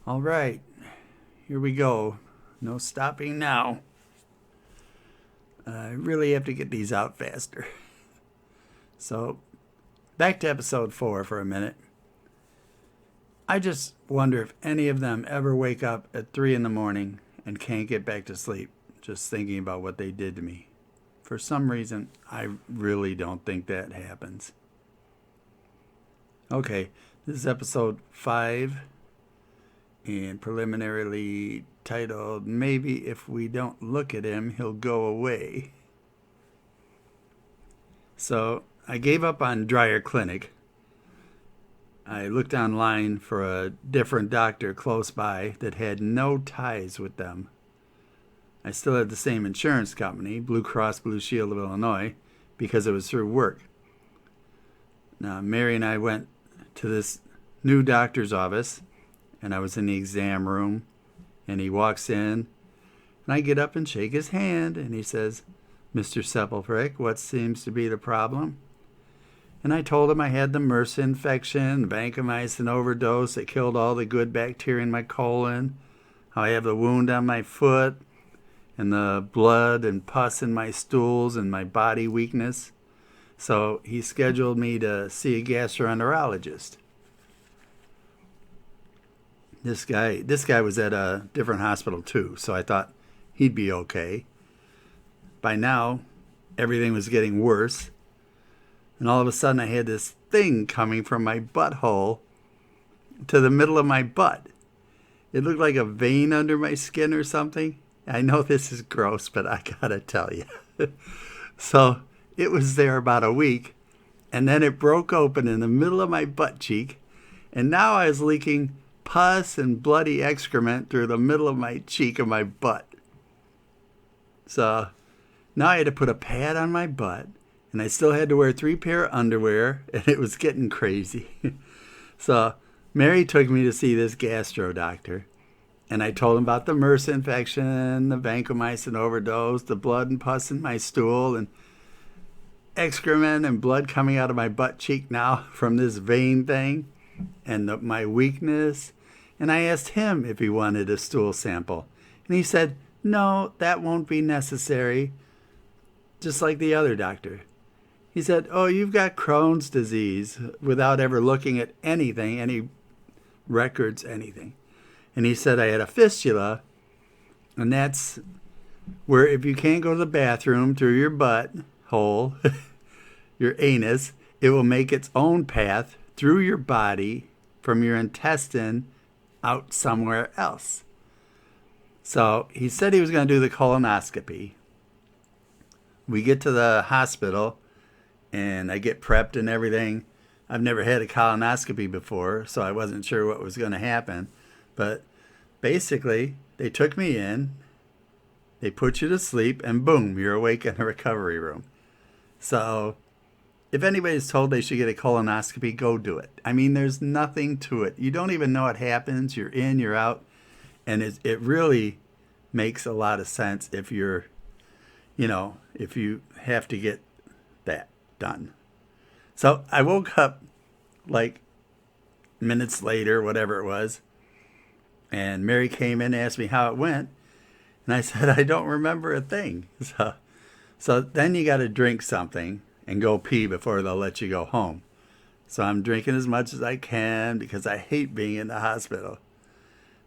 All right, here we go. No stopping now. I really have to get these out faster. So, back to episode 4 for a minute. I just wonder if any of them ever wake up at 3 in the morning and can't get back to sleep just thinking about what they did to me. For some reason, I really don't think that happens. Okay, this is episode 5 and preliminarily titled, Maybe If We Don't Look at Him, He'll Go Away. So I gave up on Dreyer Clinic. I looked online for a different doctor close by that had no ties with them. I still had the same insurance company, Blue Cross Blue Shield of Illinois, because it was through work. Now, Mary and I went to this new doctor's office, and I was in the exam room, and he walks in, and I get up and shake his hand, and he says, "Mr. Sepulfric, what seems to be the problem?" And I told him I had the MRSA infection, vancomycin overdose that killed all the good bacteria in my colon, how I have the wound on my foot, and the blood and pus in my stools and my body weakness. So he scheduled me to see a gastroenterologist. This guy was at a different hospital too, so I thought he'd be okay. By now, everything was getting worse, and all of a sudden I had this thing coming from my butthole to the middle of my butt. It looked like a vein under my skin or something. I know this is gross, but I gotta tell you. So it was there about a week, and then it broke open in the middle of my butt cheek, and now I was leaking pus and bloody excrement through the middle of my cheek of my butt. So now I had to put a pad on my butt, and I still had to wear 3 pair of underwear, and it was getting crazy. So Mary took me to see this gastro doctor, and I told him about the MRSA infection, the vancomycin overdose, the blood and pus in my stool, and excrement and blood coming out of my butt cheek now from this vein thing, and my weakness. And I asked him if he wanted a stool sample. And he said, "No, that won't be necessary," just like the other doctor. He said, "Oh, you've got Crohn's disease," without ever looking at anything, any records, anything. And he said I had a fistula, and that's where if you can't go to the bathroom through your butt hole, your anus, it will make its own path through your body from your intestine out somewhere else. So he said he was going to do the colonoscopy. We get to the hospital, and I get prepped and everything. I've never had a colonoscopy before, so I wasn't sure what was going to happen. But basically, they took me in, they put you to sleep, and boom, you're awake in a recovery room. So if anybody's told they should get a colonoscopy, go do it. I mean, there's nothing to it. You don't even know what happens. You're in, you're out. And it really makes a lot of sense if you're, if you have to get that done. So I woke up like minutes later, whatever it was, and Mary came in and asked me how it went. And I said, I don't remember a thing. So then you got to drink something and go pee before they'll let you go home. So I'm drinking as much as I can because I hate being in the hospital.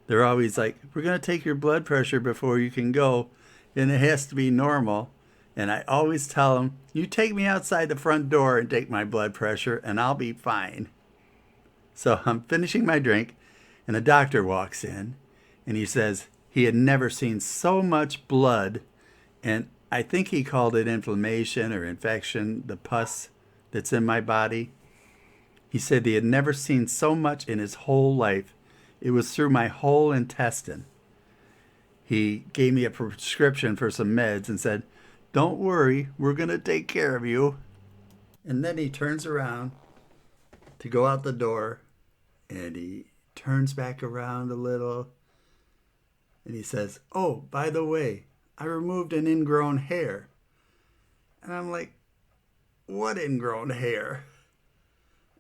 They're always like, "We're going to take your blood pressure before you can go, and it has to be normal." And I always tell them, "You take me outside the front door and take my blood pressure, and I'll be fine." So I'm finishing my drink, and a doctor walks in, and he says he had never seen so much blood, and I think he called it inflammation or infection, the pus that's in my body. He said he had never seen so much in his whole life. It was through my whole intestine. He gave me a prescription for some meds and said, "Don't worry, we're going to take care of you." And then he turns around to go out the door, and he turns back around a little, and he says, "Oh, by the way, I removed an ingrown hair." And I'm like, "What ingrown hair?"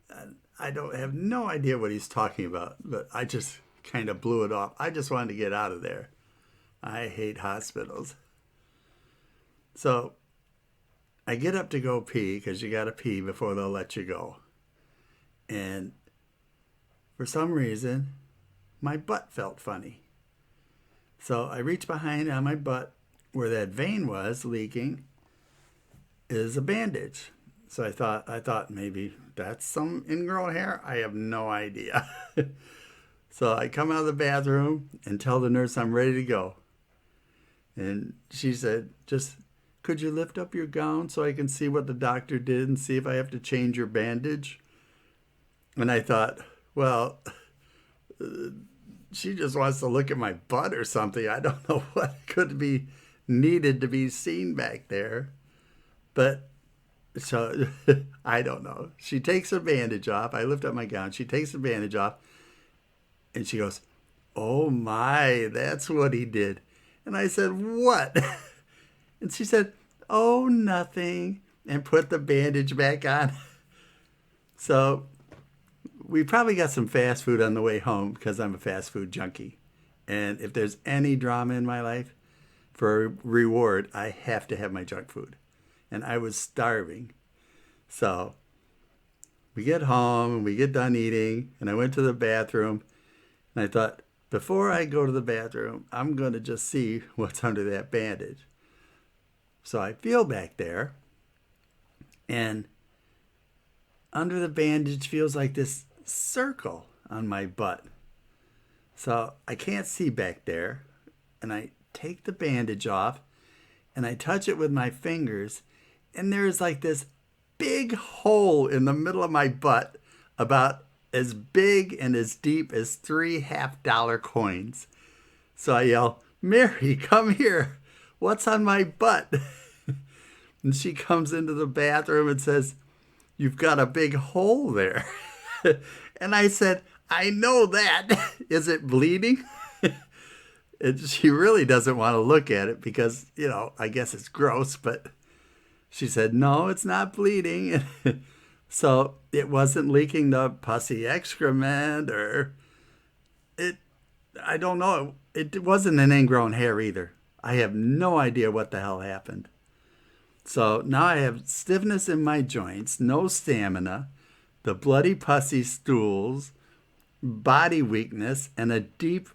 And I don't have no idea what he's talking about, but I just kind of blew it off. I just wanted to get out of there. I hate hospitals. So I get up to go pee, because you got to pee before they'll let you go. And for some reason, my butt felt funny. So I reach behind on my butt where that vein was leaking is a bandage. So I thought maybe that's some ingrown hair. I have no idea. So I come out of the bathroom and tell the nurse I'm ready to go. And she said, just, could you lift up your gown so I can see what the doctor did and see if I have to change your bandage? And I thought, well, she just wants to look at my butt or something. I don't know what could be needed to be seen back there. But so I don't know. She takes her bandage off. I lift up my gown. She takes the bandage off. And she goes, oh my, that's what he did. And I said, what? And she said, oh, nothing. And put the bandage back on. So we probably got some fast food on the way home, because I'm a fast food junkie. And if there's any drama in my life, for a reward, I have to have my junk food. And I was starving. So we get home and we get done eating. And I went to the bathroom. And I thought, before I go to the bathroom, I'm going to just see what's under that bandage. So I feel back there. And under the bandage feels like this circle on my butt. So I can't see back there. And I take the bandage off. And I touch it with my fingers. And there's like this big hole in the middle of my butt, about as big and as deep as 3 half-dollar coins. So I yell, Mary, come here. What's on my butt? And she comes into the bathroom and says, you've got a big hole there. And I said, I know that. Is it bleeding? And she really doesn't want to look at it because, I guess it's gross, but she said, no, it's not bleeding. So it wasn't leaking the pussy excrement I don't know. It wasn't an ingrown hair either. I have no idea what the hell happened. So now I have stiffness in my joints, no stamina, the bloody pussy stools, body weakness, and a deep,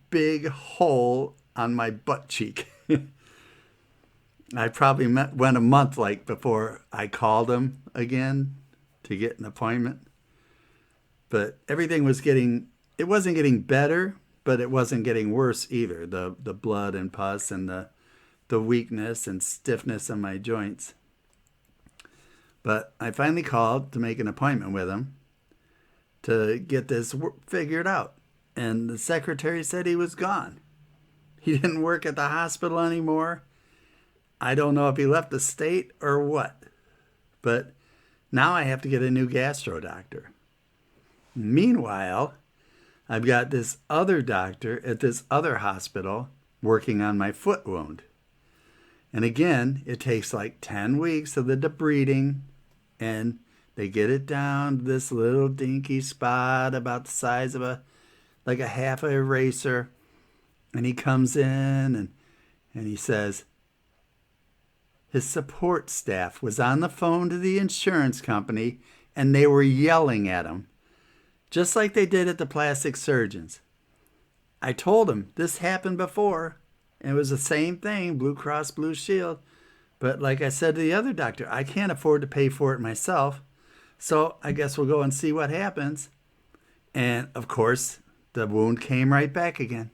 big hole on my butt cheek. I probably went a month before I called him again to get an appointment. But everything it wasn't getting better, but it wasn't getting worse either. The blood and pus and the weakness and stiffness in my joints. But I finally called to make an appointment with him to get this figured out. And the secretary said he was gone. He didn't work at the hospital anymore. I don't know if he left the state or what. But now I have to get a new gastro doctor. Meanwhile, I've got this other doctor at this other hospital working on my foot wound. And again, it takes 10 weeks of the debriding, and they get it down to this little dinky spot about the size of a half an eraser. And he comes in and he says, his support staff was on the phone to the insurance company and they were yelling at him, just like they did at the plastic surgeons. I told him this happened before. It was the same thing, Blue Cross Blue Shield. But like I said to the other doctor, I can't afford to pay for it myself. So I guess we'll go and see what happens. And of course, the wound came right back again.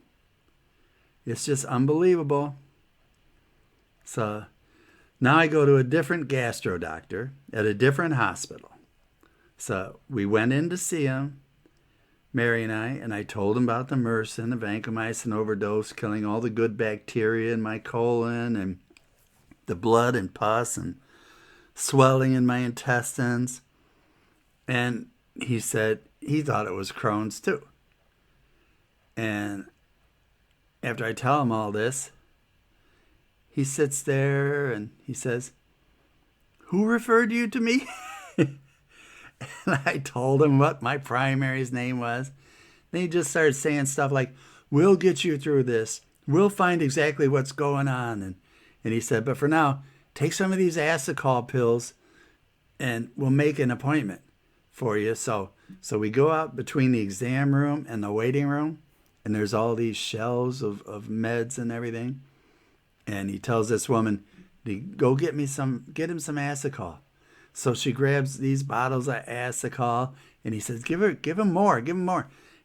It's just unbelievable. So now I go to a different gastro doctor at a different hospital. So we went in to see him, Mary and I told him about the MRSA, the vancomycin overdose, killing all the good bacteria in my colon and the blood and pus and swelling in my intestines. And he said he thought it was Crohn's too. And after I tell him all this, he sits there and he says, who referred you to me? And I told him what my primary's name was. Then he just started saying stuff like, we'll get you through this. We'll find exactly what's going on. And he said, but for now, take some of these Asacol pills and we'll make an appointment for you. So we go out between the exam room and the waiting room, and there's all these shelves of meds and everything. And he tells this woman, go get him some Asacol. So she grabs these bottles of Asacol, and he says, give him more.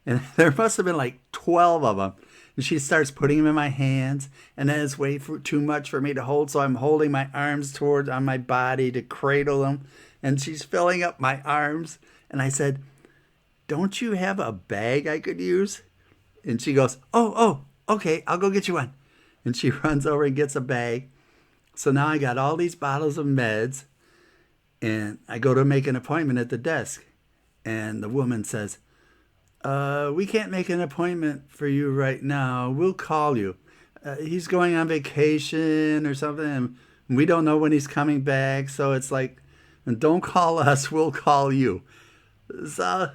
And there must have been like 12 of them. And she starts putting them in my hands, and then it's way too much for me to hold, so I'm holding my arms on my body to cradle them, and she's filling up my arms. And I said, don't you have a bag I could use? And she goes, oh, okay, I'll go get you one. And she runs over and gets a bag. So now I got all these bottles of meds, and I go to make an appointment at the desk. And the woman says, we can't make an appointment for you right now. We'll call you. He's going on vacation or something, and we don't know when he's coming back. So it's like, don't call us, we'll call you. So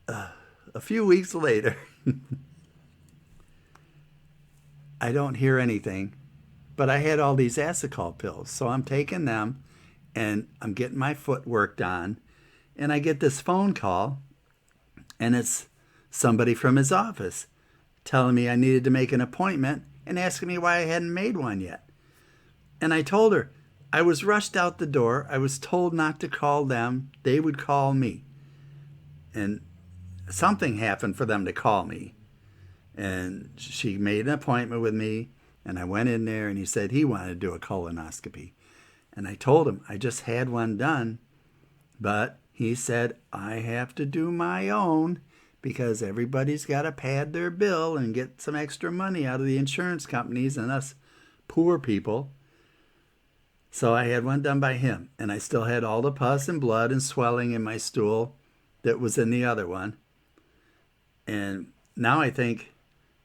a few weeks later, I don't hear anything, but I had all these Asacol pills. So I'm taking them, and I'm getting my foot worked on. And I get this phone call, and it's somebody from his office telling me I needed to make an appointment and asking me why I hadn't made one yet. And I told her I was rushed out the door. I was told not to call them. They would call me. And something happened for them to call me. And she made an appointment with me, and I went in there, and he said he wanted to do a colonoscopy. And I told him I just had one done, but he said, I have to do my own because everybody's got to pad their bill and get some extra money out of the insurance companies and us poor people. So I had one done by him, and I still had all the pus and blood and swelling in my stool that was in the other one. And now I think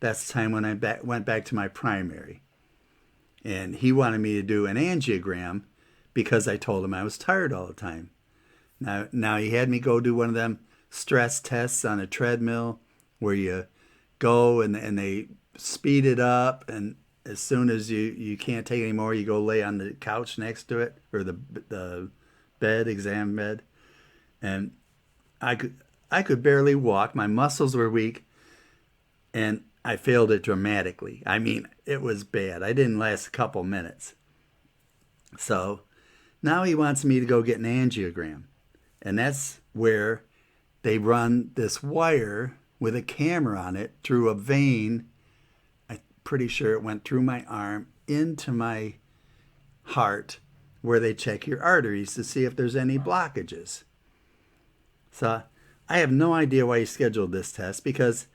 that's the time when I went back to my primary. And he wanted me to do an angiogram because I told him I was tired all the time. Now he had me go do one of them stress tests on a treadmill where you go and they speed it up, and as soon as you can't take any more, you go lay on the couch next to it, or the exam bed. And I could barely walk. My muscles were weak, and I failed it dramatically. I mean, it was bad. I didn't last a couple minutes. So now he wants me to go get an angiogram. And that's where they run this wire with a camera on it through a vein. I'm pretty sure it went through my arm into my heart, where they check your arteries to see if there's any blockages. So I have no idea why he scheduled this test, because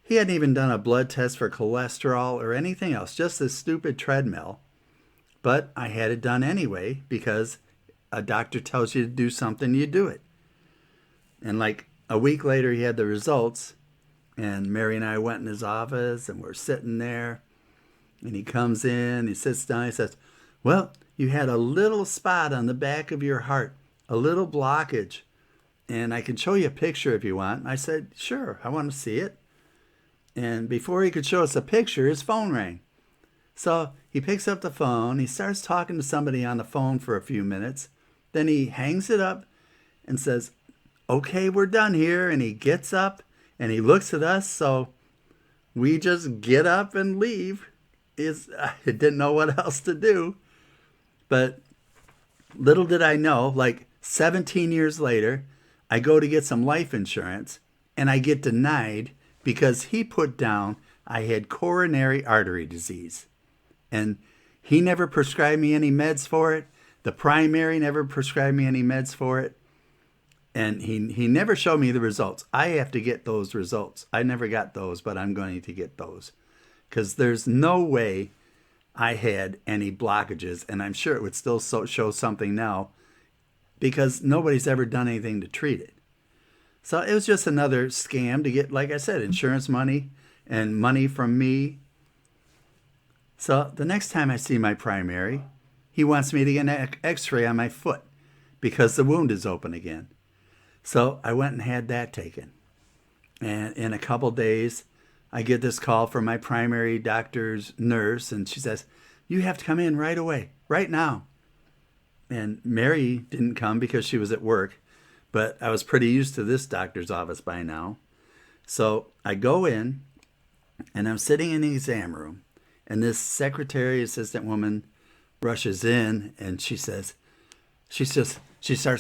he hadn't even done a blood test for cholesterol or anything else, just this stupid treadmill. But I had it done anyway, because a doctor tells you to do something, you do it. And like a week later, he had the results, and Mary and I went in his office, and we're sitting there, and he comes in, he sits down, he says, well, you had a little spot on the back of your heart, a little blockage, and I can show you a picture if you want. I said, sure, I want to see it. And before he could show us a picture, his phone rang. So he picks up the phone, he starts talking to somebody on the phone for a few minutes, then he hangs it up and says, okay, we're done here. And he gets up and he looks at us. So we just get up and leave. I didn't know what else to do. But little did I know, like 17 years later, I go to get some life insurance and I get denied because he put down I had coronary artery disease. And he never prescribed me any meds for it. The primary never prescribed me any meds for it. And he never showed me the results. I have to get those results. I never got those, but I'm going to get those. Because there's no way I had any blockages. And I'm sure it would still show something now, because nobody's ever done anything to treat it. So it was just another scam to get, like I said, insurance money and money from me. So the next time I see my primary, he wants me to get an x-ray on my foot because the wound is open again. So I went and had that taken. And in a couple days, I get this call from my primary doctor's nurse, and she says, "You have to come in right away, right now." And Mary didn't come because she was at work, but I was pretty used to this doctor's office by now. So I go in, and I'm sitting in the exam room, and this secretary assistant woman rushes in, and she starts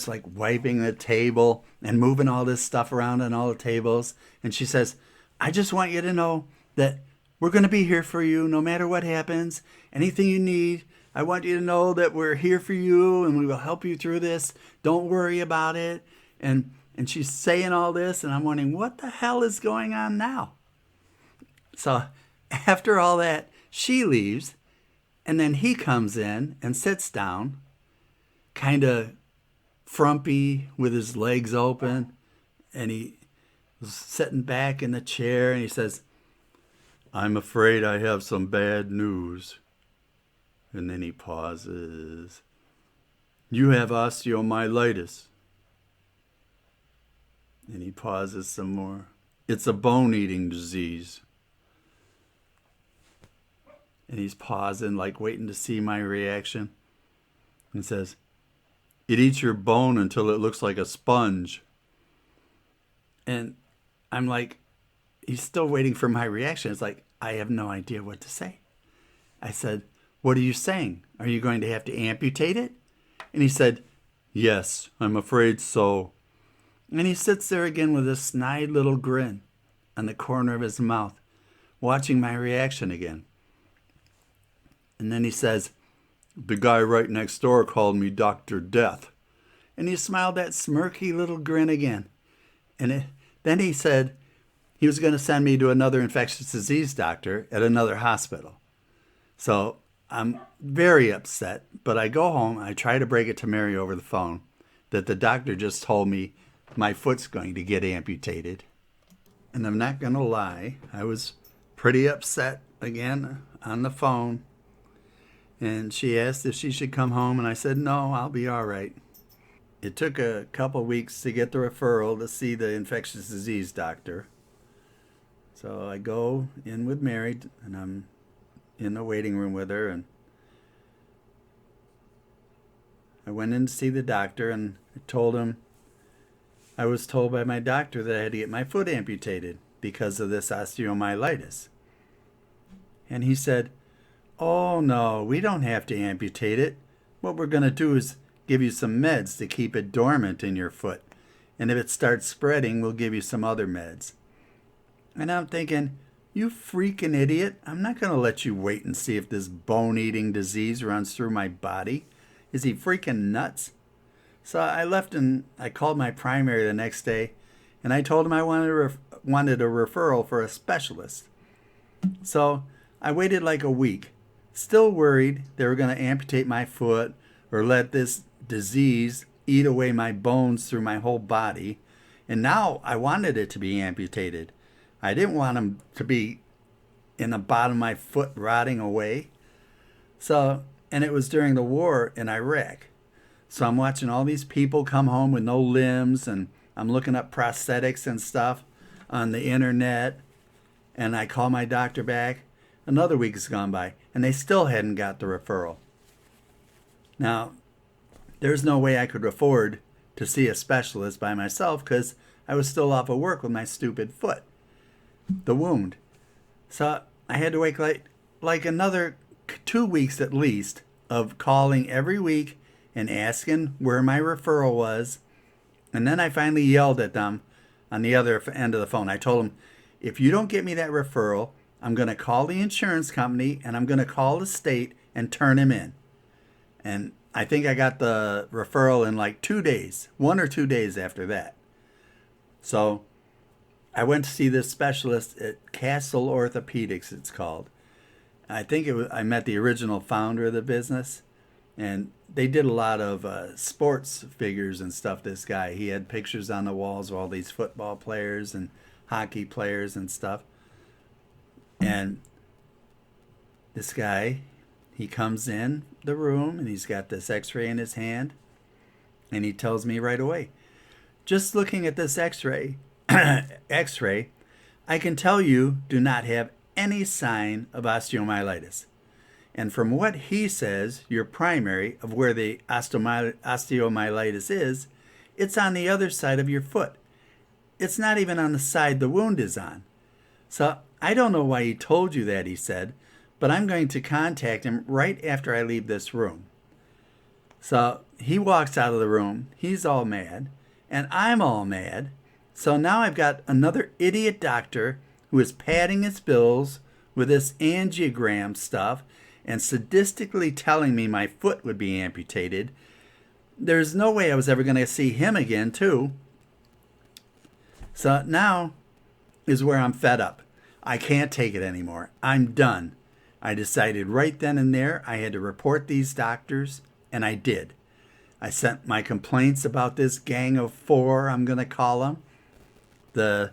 like wiping the table and moving all this stuff around on all the tables. And she says, "I just want you to know that we're going to be here for you no matter what happens. Anything you need, I want you to know that we're here for you and we will help you through this. Don't worry about it." And she's saying all this, and I'm wondering, what the hell is going on now? So after all that, she leaves, and then he comes in and sits down, kind of frumpy with his legs open, and he was sitting back in the chair, and he says, "I'm afraid I have some bad news." And then he pauses. "You have osteomyelitis." And he pauses some more. "It's a bone-eating disease." And he's pausing, like waiting to see my reaction. And says, "It eats your bone until it looks like a sponge." And I'm like, he's still waiting for my reaction. It's like, I have no idea what to say. I said, "What are you saying? Are you going to have to amputate it?" And he said, "Yes, I'm afraid so." And he sits there again with a snide little grin on the corner of his mouth, watching my reaction again. And then he says, "The guy right next door called me Dr. Death." And he smiled that smirky little grin again. And then he said he was going to send me to another infectious disease doctor at another hospital. So I'm very upset, but I go home. I try to break it to Mary over the phone that the doctor just told me my foot's going to get amputated. And I'm not going to lie, I was pretty upset again on the phone. And she asked if she should come home, and I said, "No, I'll be all right." It took a couple weeks to get the referral to see the infectious disease doctor. So I go in with Mary, and I'm in the waiting room with her, and I went in to see the doctor, and I told him I was told by my doctor that I had to get my foot amputated because of this osteomyelitis. And he said, "Oh, no, we don't have to amputate it. What we're going to do is give you some meds to keep it dormant in your foot. And if it starts spreading, we'll give you some other meds." And I'm thinking, you freaking idiot. I'm not going to let you wait and see if this bone-eating disease runs through my body. Is he freaking nuts? So I left and I called my primary the next day, and I told him I wanted a referral for a specialist. So I waited like a week, still worried they were going to amputate my foot or let this disease eat away my bones through my whole body. And now I wanted it to be amputated. I didn't want them to be in the bottom of my foot rotting away. So, and it was during the war in Iraq. So I'm watching all these people come home with no limbs, and I'm looking up prosthetics and stuff on the internet. And I call my doctor back. Another week has gone by, and they still hadn't got the referral. Now, there's no way I could afford to see a specialist by myself because I was still off of work with my stupid foot, the wound. So I had to wait like another 2 weeks at least of calling every week and asking where my referral was. And then I finally yelled at them on the other end of the phone. I told them, "If you don't get me that referral, I'm going to call the insurance company and I'm going to call the state and turn him in." And I think I got the referral in like 2 days, 1 or 2 days after that. So I went to see this specialist at Castle Orthopedics, it's called. I think I met the original founder of the business, and they did a lot of sports figures and stuff, this guy. He had pictures on the walls of all these football players and hockey players and stuff. And this guy, he comes in the room, and he's got this x-ray in his hand, and he tells me right away, just looking at this x-ray, I can tell you do not have any sign of osteomyelitis. And from what he says, your primary of where the osteomyelitis is, it's on the other side of your foot. It's not even on the side the wound is on. So I don't know why he told you that, he said, but I'm going to contact him right after I leave this room. So he walks out of the room. He's all mad, and I'm all mad. So now I've got another idiot doctor who is padding his bills with this angiogram stuff and sadistically telling me my foot would be amputated. There's no way I was ever going to see him again, too. So now is where I'm fed up. I can't take it anymore. I'm done. I decided right then and there I had to report these doctors, and I did. I sent my complaints about this gang of four, I'm going to call them. I'm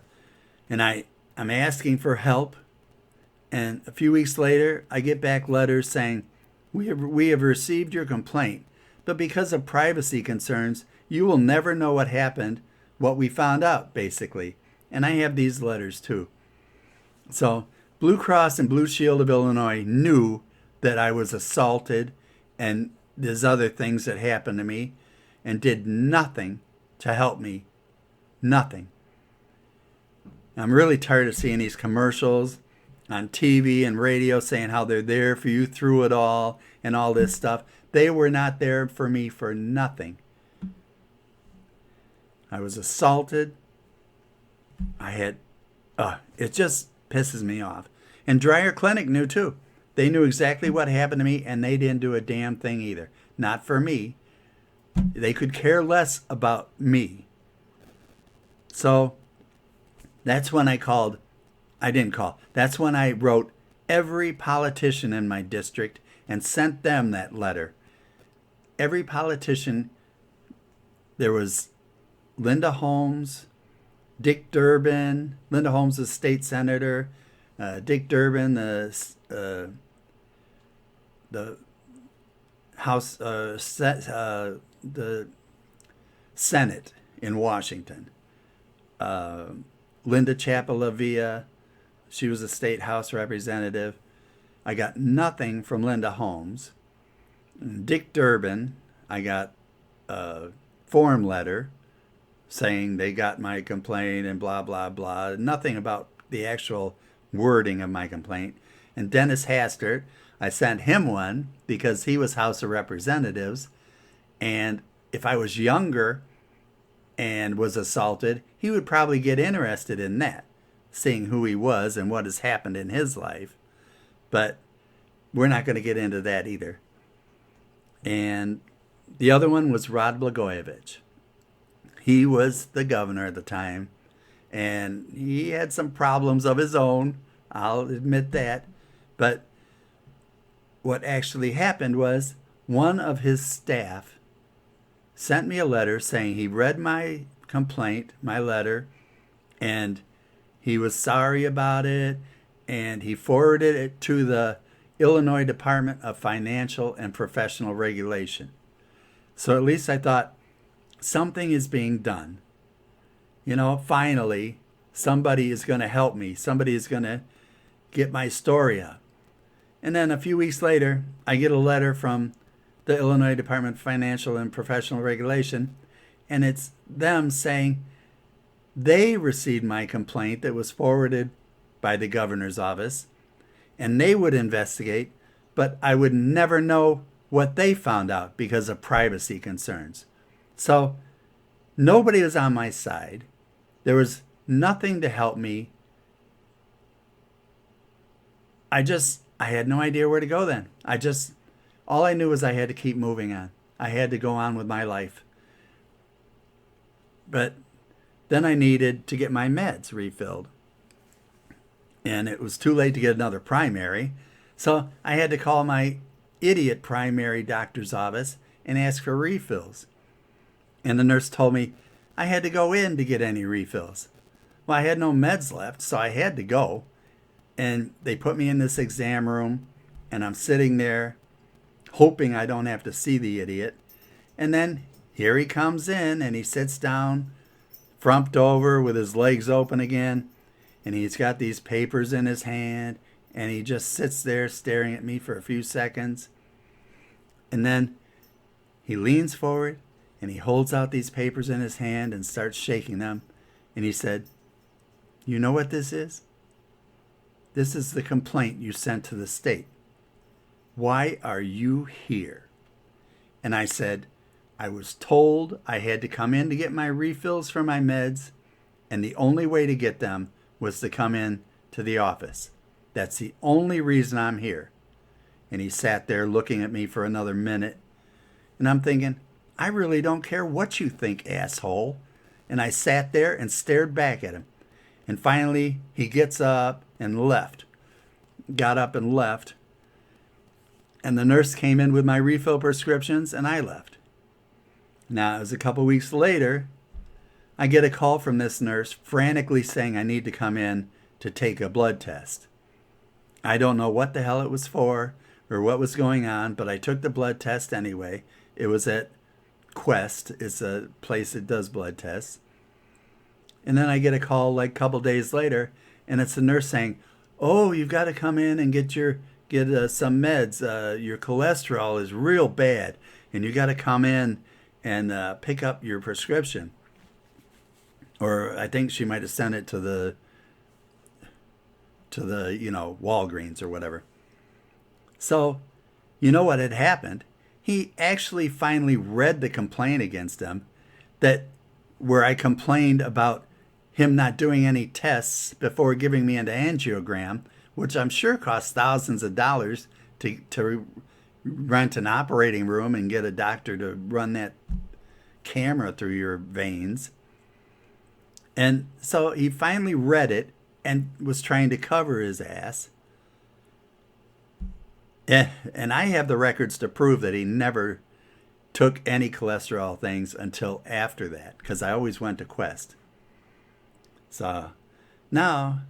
asking for help. And a few weeks later, I get back letters saying, we have received your complaint, but because of privacy concerns, you will never know what happened, what we found out, basically. And I have these letters, too. So Blue Cross and Blue Shield of Illinois knew that I was assaulted and there's other things that happened to me and did nothing to help me. Nothing. I'm really tired of seeing these commercials on TV and radio saying how they're there for you through it all and all this stuff. They were not there for me for nothing. I was assaulted. It just pisses me off. And Dreyer Clinic knew too. They knew exactly what happened to me, and they didn't do a damn thing either. Not for me. They could care less about me. So that's when that's when I wrote every politician in my district and sent them that letter. Every politician, there was Linda Holmes, Dick Durbin. Linda Holmes is state senator. Dick Durbin, the House, the Senate in Washington. Linda Chapalavia, she was a state House representative. I got nothing from Linda Holmes. Dick Durbin, I got a form letter saying they got my complaint and blah, blah, blah. Nothing about the actual wording of my complaint. And Dennis Hastert, I sent him one because he was House of Representatives. And if I was younger and was assaulted, he would probably get interested in that, seeing who he was and what has happened in his life. But we're not going to get into that either. And the other one was Rod Blagojevich. He was the governor at the time, and he had some problems of his own. I'll admit that. But what actually happened was one of his staff sent me a letter saying he read my complaint, my letter, and he was sorry about it, and he forwarded it to the Illinois Department of Financial and Professional Regulation. So at least I thought, something is being done. Finally, somebody is going to help me. Somebody is going to get my story up. And then a few weeks later, I get a letter from the Illinois Department of Financial and Professional Regulation, and it's them saying they received my complaint that was forwarded by the governor's office, and they would investigate, but I would never know what they found out because of privacy concerns. So nobody was on my side. There was nothing to help me. I had no idea where to go then. All I knew was I had to keep moving on. I had to go on with my life. But then I needed to get my meds refilled. And it was too late to get another primary. So I had to call my idiot primary doctor's office and ask for refills. And the nurse told me I had to go in to get any refills. Well, I had no meds left, so I had to go. And they put me in this exam room, and I'm sitting there hoping I don't have to see the idiot. And then here he comes in, and he sits down frumped over with his legs open again, and he's got these papers in his hand, and he just sits there staring at me for a few seconds. And then he leans forward and he holds out these papers in his hand and starts shaking them. And he said, "You know what this is? This is the complaint you sent to the state. Why are you here?" And I said, "I was told I had to come in to get my refills for my meds, and the only way to get them was to come in to the office. That's the only reason I'm here." And he sat there looking at me for another minute. And I'm thinking, I really don't care what you think, asshole. And I sat there and stared back at him. And finally, he gets up and left. Got up and left. And the nurse came in with my refill prescriptions, and I left. Now, it was a couple weeks later, I get a call from this nurse frantically saying I need to come in to take a blood test. I don't know what the hell it was for or what was going on, but I took the blood test anyway. It was at Quest. It's a place that does blood tests. And then I get a call like a couple days later, and it's the nurse saying, "Oh, you've got to come in and get some meds. Your cholesterol is real bad, and you got to come in and pick up your prescription." Or I think she might have sent it to the Walgreens or whatever. So, you know what had happened? He actually finally read the complaint against him, where I complained about him not doing any tests before giving me an angiogram, which I'm sure costs thousands of dollars to rent an operating room and get a doctor to run that camera through your veins. And so he finally read it and was trying to cover his ass. And I have the records to prove that he never took any cholesterol things until after that, because I always went to Quest. So now,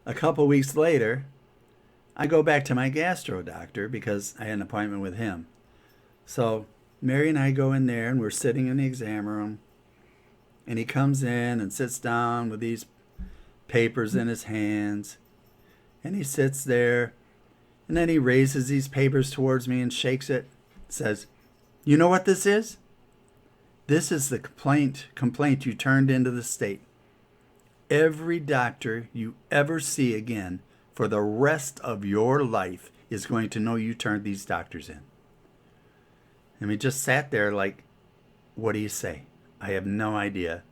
a couple weeks later, I go back to my gastro doctor because I had an appointment with him. So Mary and I go in there, and we're sitting in the exam room, and he comes in and sits down with these papers in his hands, and he sits there, and then he raises these papers towards me and shakes it, says, "You know what this is? This is the complaint you turned into the state. Every doctor you ever see again for the rest of your life is going to know you turned these doctors in." And we just sat there like, what do you say? I have no idea.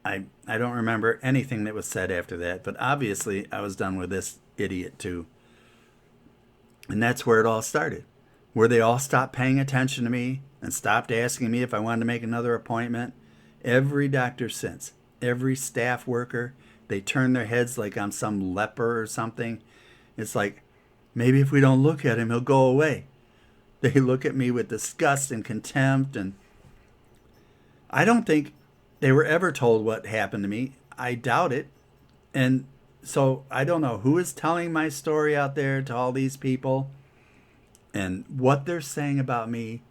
I don't remember anything that was said after that, but obviously I was done with this idiot too. And that's where it all started, where they all stopped paying attention to me and stopped asking me if I wanted to make another appointment. Every doctor since, every staff worker, they turn their heads like I'm some leper or something. It's like, maybe if we don't look at him, he'll go away. They look at me with disgust and contempt, and I don't think they were ever told what happened to me. I doubt it. And so I don't know who is telling my story out there to all these people and what they're saying about me,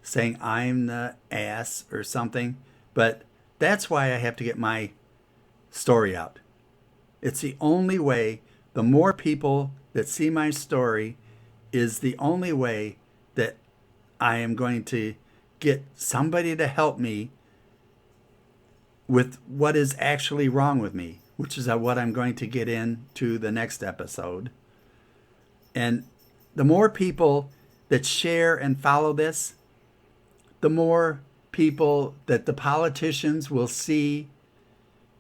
saying I'm the ass or something. But that's why I have to get my story out. It's the only way. The more people that see my story is the only way that I am going to get somebody to help me with what is actually wrong with me, which is what I'm going to get into the next episode. And the more people that share and follow this, the more people that the politicians will see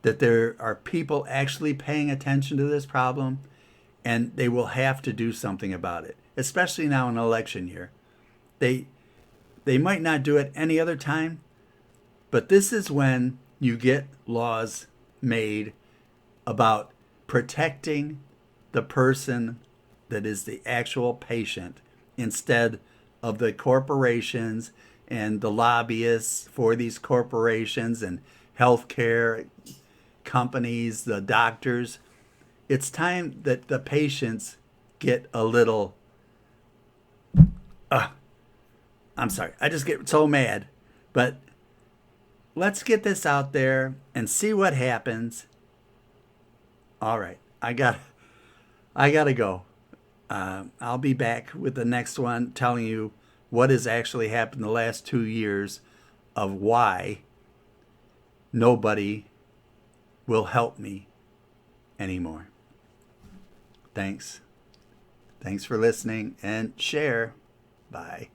that there are people actually paying attention to this problem, and they will have to do something about it, especially now in election year. They might not do it any other time, but this is when you get laws made about protecting the person that is the actual patient instead of the corporations and the lobbyists for these corporations and healthcare companies, the doctors. It's time that the patients get a little... I'm sorry. I just get so mad. But let's get this out there and see what happens. All right, I gotta go. I'll be back with the next one telling you what has actually happened the last 2 years of why nobody will help me anymore. Thanks. Thanks for listening and share. Bye.